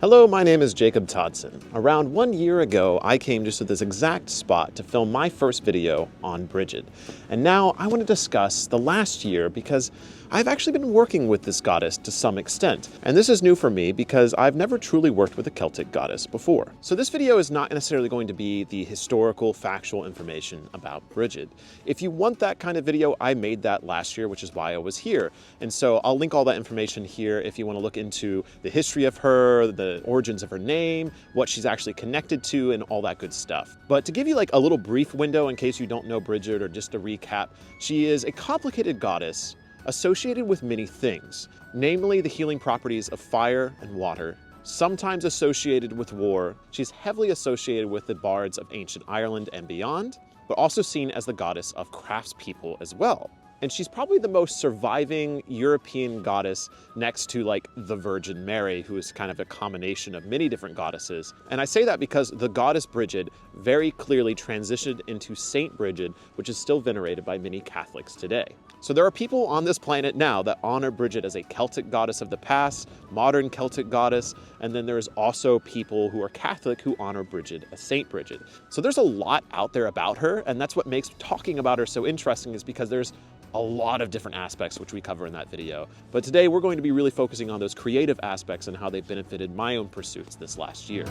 Hello, my name is Jacob Toddson. Around 1 year ago, I came just to this exact spot to film my first video on Brigid. And now I want to discuss the last year because I've actually been working with this goddess to some extent. And this is new for me because I've never truly worked with a Celtic goddess before. So this video is not necessarily going to be the historical, factual information about Brigid. If you want that kind of video, I made that last year, which is why I was here. And so I'll link all that information here if you want to look into the history of her, the origins of her name, what she's actually connected to, and all that good stuff. But to give you like a little brief window in case you don't know Brigid, or just a recap, she is a complicated goddess associated with many things, namely the healing properties of fire and water, sometimes associated with war. She's heavily associated with the bards of ancient Ireland and beyond, but also seen as the goddess of craftspeople as well. And she's probably the most surviving European goddess next to like the Virgin Mary, who is kind of a combination of many different goddesses. And I say that because the goddess Brigid very clearly transitioned into Saint Brigid, which is still venerated by many Catholics today. So there are people on this planet now that honor Brigid as a Celtic goddess of the past, modern Celtic goddess, and then there's also people who are Catholic who honor Brigid as Saint Brigid. So there's a lot out there about her, and that's what makes talking about her so interesting, is because there's a lot of different aspects which we cover in that video. But today we're going to be really focusing on those creative aspects and how they've benefited my own pursuits this last year.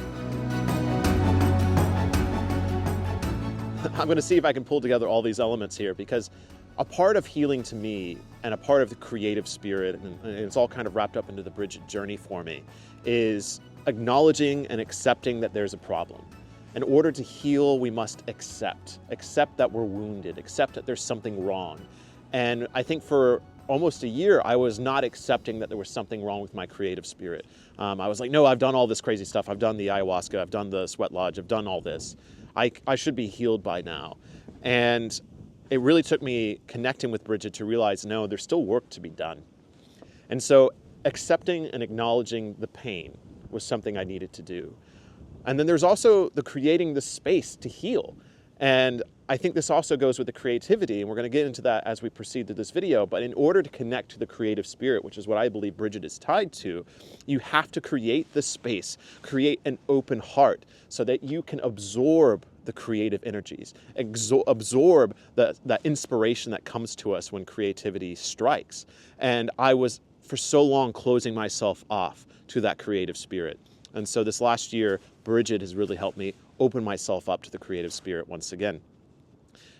I'm going to see if I can pull together all these elements here, because a part of healing to me and a part of the creative spirit, and it's all kind of wrapped up into the Brigid journey for me, is acknowledging and accepting that there's a problem. In order to heal, we must accept that we're wounded, accept that there's something wrong. And I think for almost a year, I was not accepting that there was something wrong with my creative spirit. I was like, no, I've done all this crazy stuff. I've done the ayahuasca, I've done the sweat lodge, I've done all this. I should be healed by now. And it really took me connecting with Brigid to realize, no, there's still work to be done. And so accepting and acknowledging the pain was something I needed to do. And then there's also the creating the space to heal. And I think this also goes with the creativity, and we're going to get into that as we proceed through this video. But in order to connect to the creative spirit, which is what I believe Brigid is tied to, you have to create the space, create an open heart so that you can absorb the creative energies, absorb that inspiration that comes to us when creativity strikes. And I was for so long closing myself off to that creative spirit. And so this last year, Brigid has really helped me open myself up to the creative spirit once again.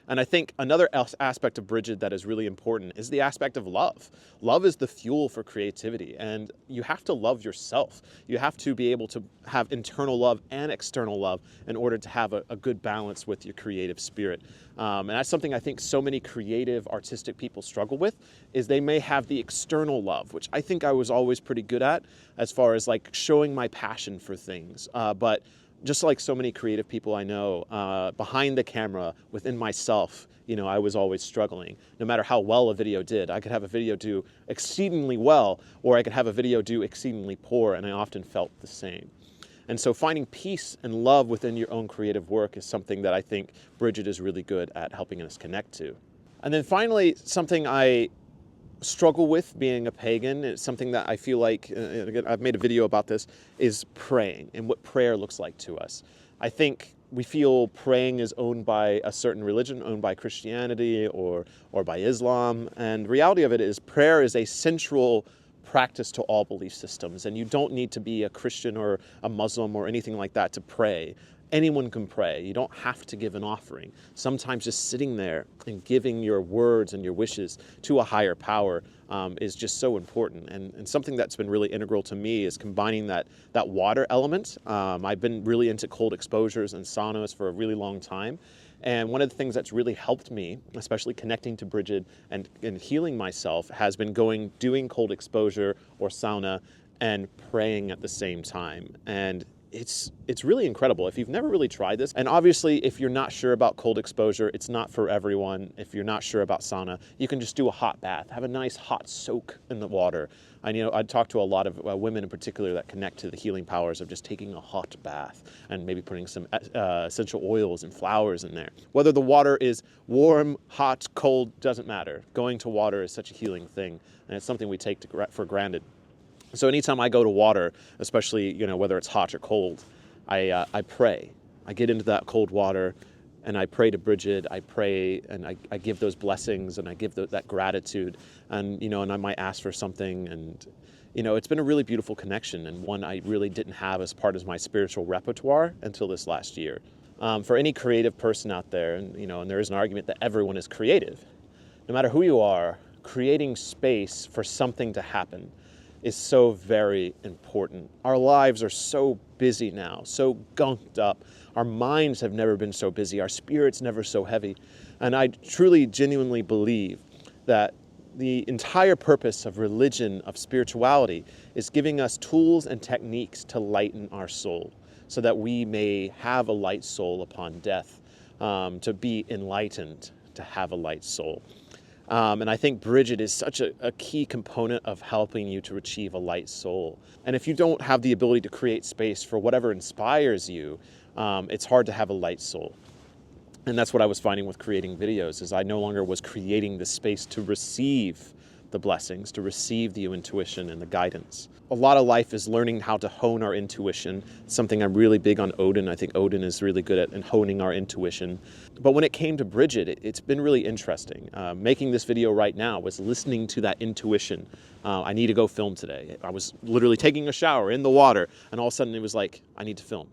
And I think another aspect of Brigid that is really important is the aspect of love. Love is the fuel for creativity, and you have to love yourself. You have to be able to have internal love and external love in order to have a good balance with your creative spirit. And that's something I think so many creative, artistic people struggle with, is they may have the external love, which I think I was always pretty good at as far as like showing my passion for things. But just like so many creative people I know, behind the camera, within myself, I was always struggling. No matter how well a video did, I could have a video do exceedingly well, or I could have a video do exceedingly poor, and I often felt the same. And so finding peace and love within your own creative work is something that I think Brigid is really good at helping us connect to. And then finally, something I struggle with being a pagan, it's something that I feel like, again, I've made a video about this, is praying and what prayer looks like to us. I think we feel praying is owned by a certain religion, owned by Christianity or by Islam. And the reality of it is prayer is a central practice to all belief systems. And you don't need to be a Christian or a Muslim or anything like that to pray. Anyone can pray. You don't have to give an offering. Sometimes just sitting there and giving your words and your wishes to a higher power is just so important. And something that's been really integral to me is combining that water element. I've been really into cold exposures and saunas for a really long time. And one of the things that's really helped me, especially connecting to Brigid and healing myself, has been doing cold exposure or sauna and praying at the same time. And it's really incredible. If you've never really tried this, and obviously if you're not sure about cold exposure, it's not for everyone. If you're not sure about sauna, you can just do a hot bath, have a nice hot soak in the water. I talk to a lot of women in particular that connect to the healing powers of just taking a hot bath and maybe putting some essential oils and flowers in there. Whether the water is warm, hot, cold, doesn't matter. Going to water is such a healing thing, and it's something we take for granted. So anytime I go to water, especially, whether it's hot or cold, I pray. I get into that cold water and I pray to Brigid. I pray and I give those blessings and I give that gratitude, and and I might ask for something, and it's been a really beautiful connection, and one I really didn't have as part of my spiritual repertoire until this last year. For any creative person out there, and there is an argument that everyone is creative, no matter who you are, creating space for something to happen is so very important. Our lives are so busy now, so gunked up. Our minds have never been so busy, our spirits never so heavy. And I truly, genuinely believe that the entire purpose of religion, of spirituality, is giving us tools and techniques to lighten our soul so that we may have a light soul upon death, to be enlightened, to have a light soul. And I think Brigid is such a key component of helping you to achieve a light soul. And if you don't have the ability to create space for whatever inspires you, it's hard to have a light soul. And that's what I was finding with creating videos, is I no longer was creating the space to receive the blessings, to receive the intuition and the guidance. A lot of life is learning how to hone our intuition. It's something I'm really big on Odin. I think Odin is really good at honing our intuition. But when it came to Brigid, it's been really interesting. Making this video right now was listening to that intuition. I need to go film today. I was literally taking a shower in the water, and all of a sudden it was like, I need to film.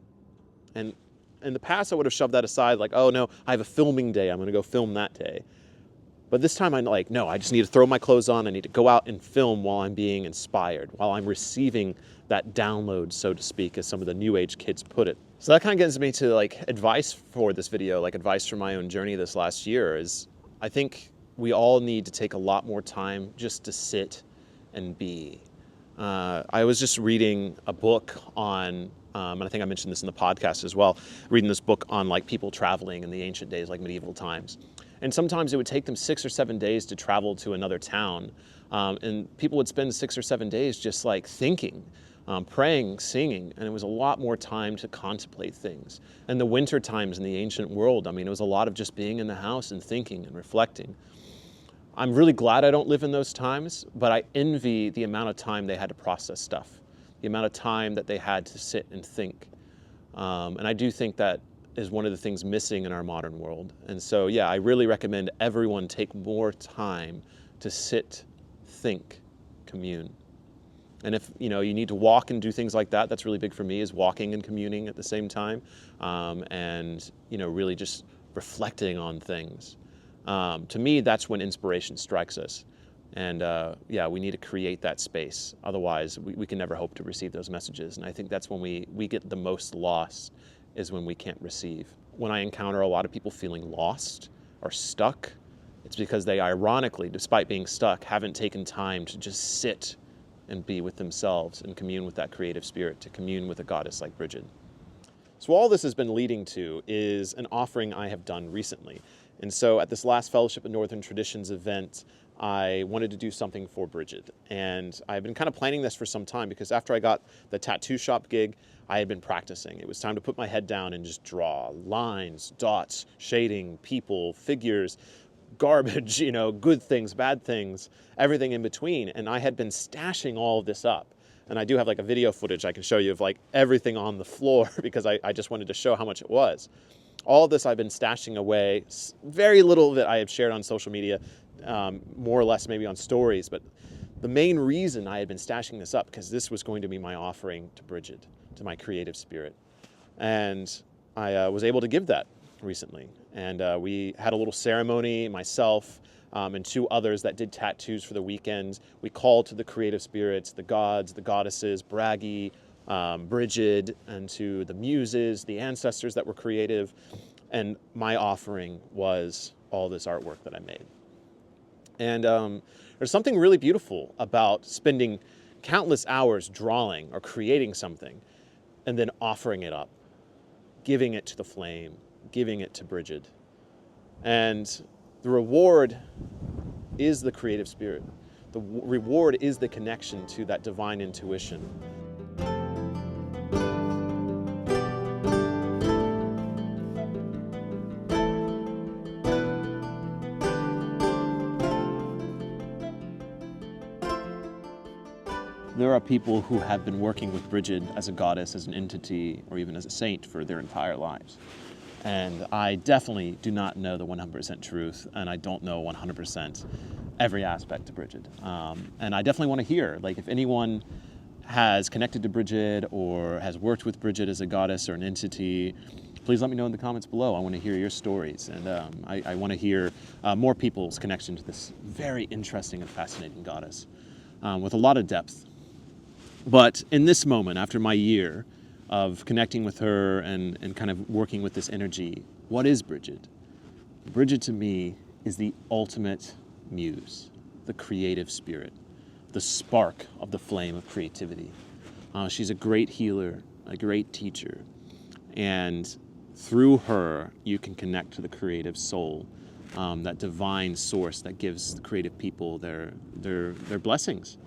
And in the past, I would have shoved that aside, like, oh no, I have a filming day, I'm gonna go film that day. But this time I'm like, no, I just need to throw my clothes on, I need to go out and film while I'm being inspired, while I'm receiving that download, so to speak, as some of the new age kids put it. So that kind of gets me to advice for this video, advice from my own journey this last year, is I think we all need to take a lot more time just to sit and be. I was just reading a book on, and I think I mentioned this in the podcast as well, reading this book on people traveling in the ancient days, medieval times. And sometimes it would take them 6 or 7 days to travel to another town. And people would spend 6 or 7 days just thinking, praying, singing. And it was a lot more time to contemplate things. And the winter times in the ancient world, it was a lot of just being in the house and thinking and reflecting. I'm really glad I don't live in those times, but I envy the amount of time they had to process stuff, the amount of time that they had to sit and think. And I do think that is one of the things missing in our modern world. And so, yeah, I really recommend everyone take more time to sit, think, commune. And if you need to walk and do things like that, that's really big for me, is walking and communing at the same time, and really just reflecting on things. To me, that's when inspiration strikes us. And yeah, we need to create that space. Otherwise, we can never hope to receive those messages. And I think that's when we get the most lost, is when we can't receive. When I encounter a lot of people feeling lost or stuck, it's because they ironically, despite being stuck, haven't taken time to just sit and be with themselves and commune with that creative spirit, to commune with a goddess like Brigid. So all this has been leading to is an offering I have done recently. And so at this last Fellowship of Northern Traditions event, I wanted to do something for Brigid. And I've been kind of planning this for some time, because after I got the tattoo shop gig, I had been practicing. It was time to put my head down and just draw lines, dots, shading, people, figures, garbage, good things, bad things, everything in between. And I had been stashing all of this up. And I do have a video footage I can show you of everything on the floor, because I just wanted to show how much it was. All of this I've been stashing away. Very little of it I have shared on social media, more or less maybe on stories. But the main reason I had been stashing this up, because this was going to be my offering to Brigid, to my creative spirit. And I was able to give that recently. And we had a little ceremony, myself and 2 others that did tattoos for the weekend. We called to the creative spirits, the gods, the goddesses, Brigid, Brigid, and to the muses, the ancestors that were creative. And my offering was all this artwork that I made. And there's something really beautiful about spending countless hours drawing or creating something and then offering it up, giving it to the flame, giving it to Brigid. And the reward is the creative spirit. The reward is the connection to that divine intuition. there are people who have been working with Brigid as a goddess, as an entity, or even as a saint for their entire lives. And I definitely do not know the 100% truth, and I don't know 100% every aspect of Brigid. And I definitely want to hear, like, if anyone has connected to Brigid or has worked with Brigid as a goddess or an entity, please let me know in the comments below. I want to hear your stories, and I want to hear more people's connection to this very interesting and fascinating goddess with a lot of depth. But in this moment, after my year of connecting with her and kind of working with this energy, what is Brigid? Brigid to me is the ultimate muse, the creative spirit, the spark of the flame of creativity. She's a great healer, a great teacher, and through her, you can connect to the creative soul, that divine source that gives the creative people their blessings.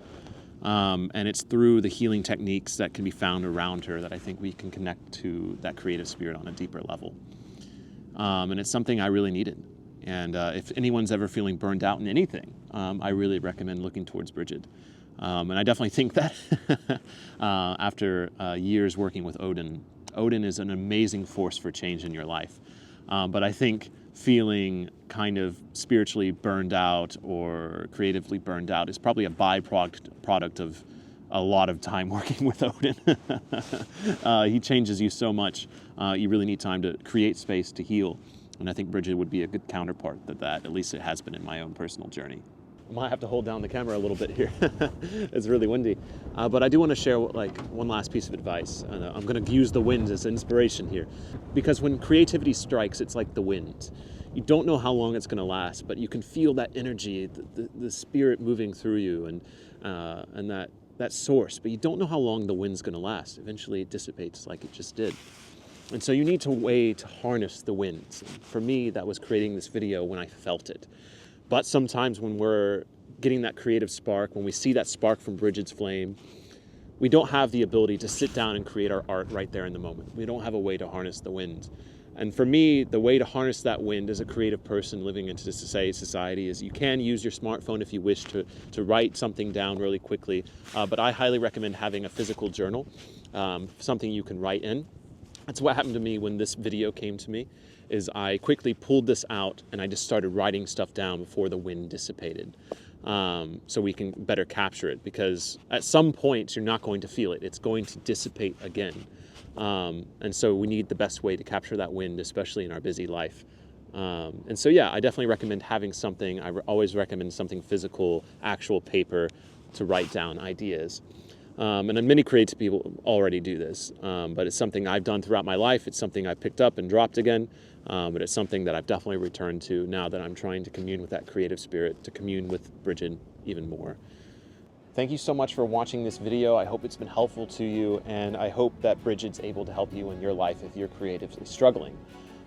And it's through the healing techniques that can be found around her that I think we can connect to that creative spirit on a deeper level. And it's something I really needed. And if anyone's ever feeling burned out in anything, I really recommend looking towards Brigid. And I definitely think that after years working with Odin, Odin is an amazing force for change in your life. But I think feeling kind of spiritually burned out or creatively burned out is probably a byproduct of a lot of time working with Odin. He changes you so much. You really need time to create space to heal. And I think Brigid would be a good counterpart to that. At least it has been in my own personal journey. I might have to hold down the camera a little bit here. It's really windy. But I do want to share one last piece of advice. I'm going to use the wind as inspiration here. Because when creativity strikes, it's like the wind. You don't know how long it's going to last, but you can feel that energy, the spirit moving through you, and that source. But you don't know how long the wind's going to last. Eventually it dissipates like it just did. And so you need a way to harness the winds. For me, that was creating this video when I felt it. But sometimes when we're getting that creative spark, when we see that spark from Brigid's flame, we don't have the ability to sit down and create our art right there in the moment. We don't have a way to harness the wind. And for me, the way to harness that wind as a creative person living in today's society is you can use your smartphone if you wish to write something down really quickly. But I highly recommend having a physical journal, something you can write in. That's what happened to me when this video came to me, is I quickly pulled this out and I just started writing stuff down before the wind dissipated. So we can better capture it, because at some point you're not going to feel it. It's going to dissipate again. And so we need the best way to capture that wind, especially in our busy life. And so yeah, I definitely recommend having something. I always recommend something physical, actual paper to write down ideas. And many creative people already do this, but it's something I've done throughout my life. It's something I picked up and dropped again, but it's something that I've definitely returned to now that I'm trying to commune with that creative spirit, to commune with Brigid even more. Thank you so much for watching this video. I hope it's been helpful to you, and I hope that Brigid's able to help you in your life if you're creatively struggling.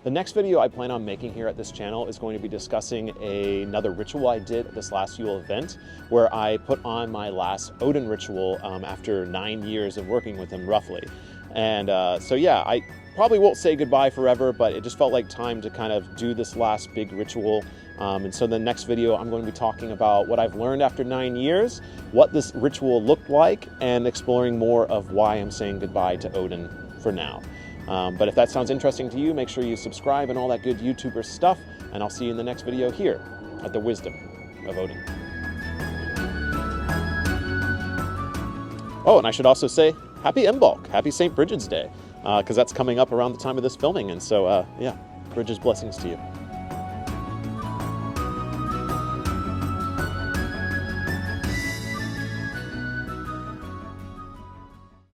The next video I plan on making here at this channel is going to be discussing another ritual I did at this last Yule event, where I put on my last Odin ritual after 9 years of working with him, roughly. And so yeah, I probably won't say goodbye forever, but it just felt like time to kind of do this last big ritual. And so the next video, I'm going to be talking about what I've learned after 9 years, what this ritual looked like, and exploring more of why I'm saying goodbye to Odin for now. But if that sounds interesting to you, make sure you subscribe and all that good YouTuber stuff, and I'll see you in the next video here at the Wisdom of Odin. Oh, and I should also say, happy Imbolc, happy St. Brigid's Day, because that's coming up around the time of this filming, and so, yeah, Brigid's blessings to you.